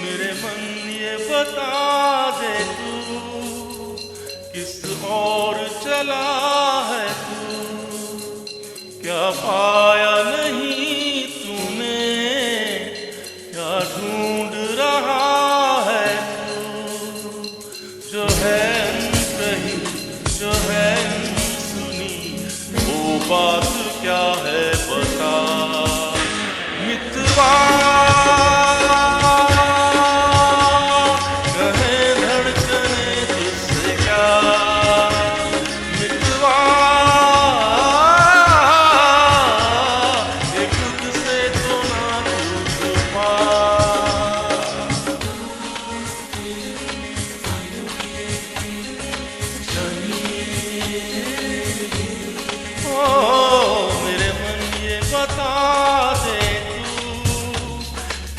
मेरे मन ये बता दे तू किस ओर चला है तू, क्या पाया नहीं तूने, क्या ढूंढ रहा है तू, जो है कही जो है सुनी वो बात क्या है बता मितवा। मेरे मन ये बता दे तू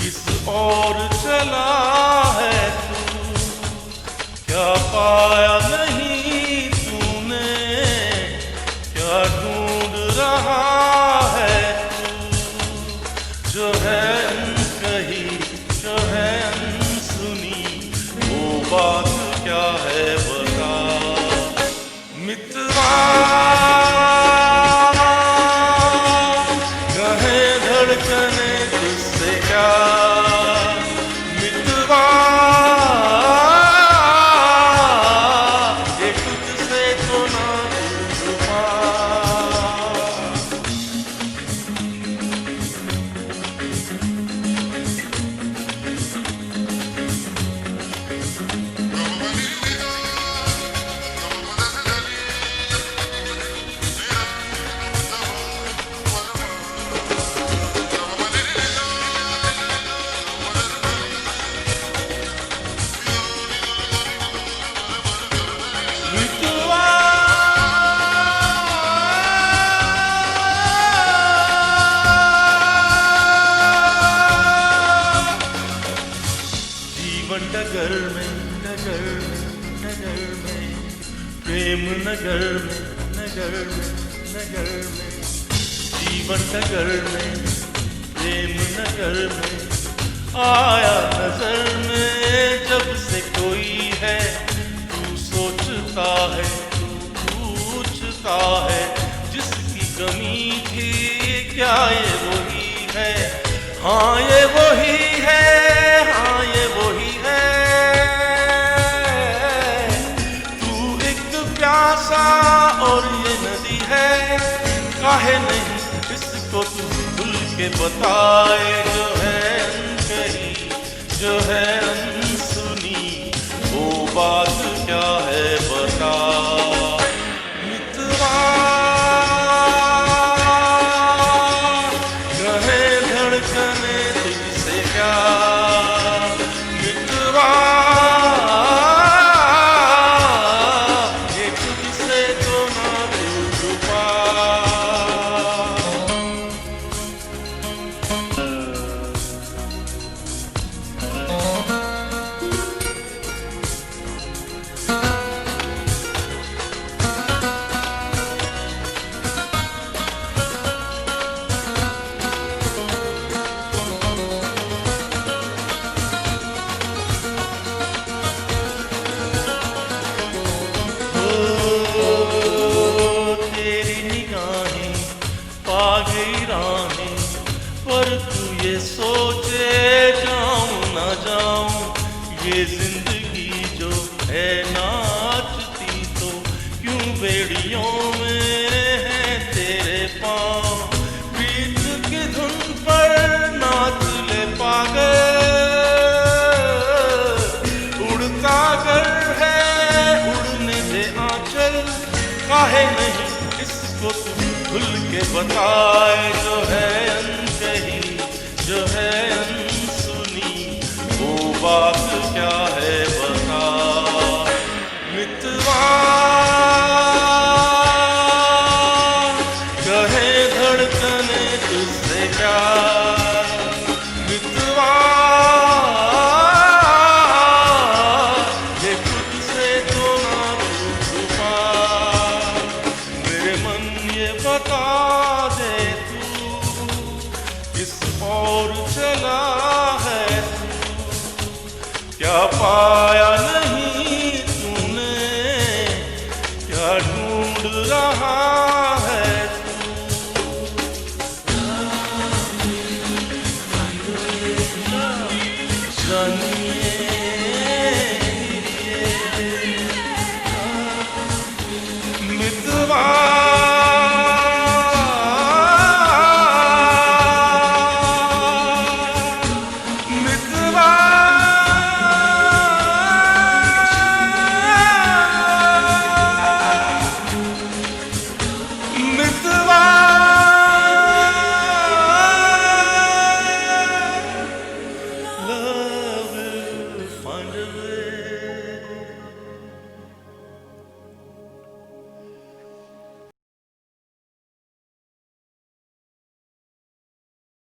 किस ओर चला है तू, क्या पाया नहीं तूने, क्या ढूंढ रहा है तू, जो है अनकही जो है अनसुनी वो बात क्या है बता मितवा। धड़कने तुझसे क्या मितवा, ये खुद से तो ना छुपा। जीवन डगर में प्रेम नगर में जीवन डगर में प्रेम नगर में आया नजर में जब से कोई है तू सोचता है तू पूछता है जिसकी कमी थी क्या ये वही है, हाँ ये वही है, हाँ ये वही है। तू एक प्यासा और ये नदी है, काहे नहीं इसको तू खुल के बताए, जो है अनकही जो है अनसुनी वो बात क्या है बता मितवा। कहे धड़कने तुझसे क्या मितवा, ये तुझसे तो ना तू छुपा। पा गई राहें पर तू ये सोचे जाऊं ना जाऊं, ये जिंदगी जो है नाचती तो क्यों बेड़ियों में है तेरे पाँव, प्रीत की धुन पर नाच ले पागल, उड़ता घर है उड़ने दे आंचल, काहे नहीं इसको तू खुल के बताए, जो है अनकही जो है अनसुनी वो बात क्या है बता मितवा। कहे धड़कने तुझसे क्या मितवा, क्या पाया नहीं तूने, क्या ढूंढ रहा है तू।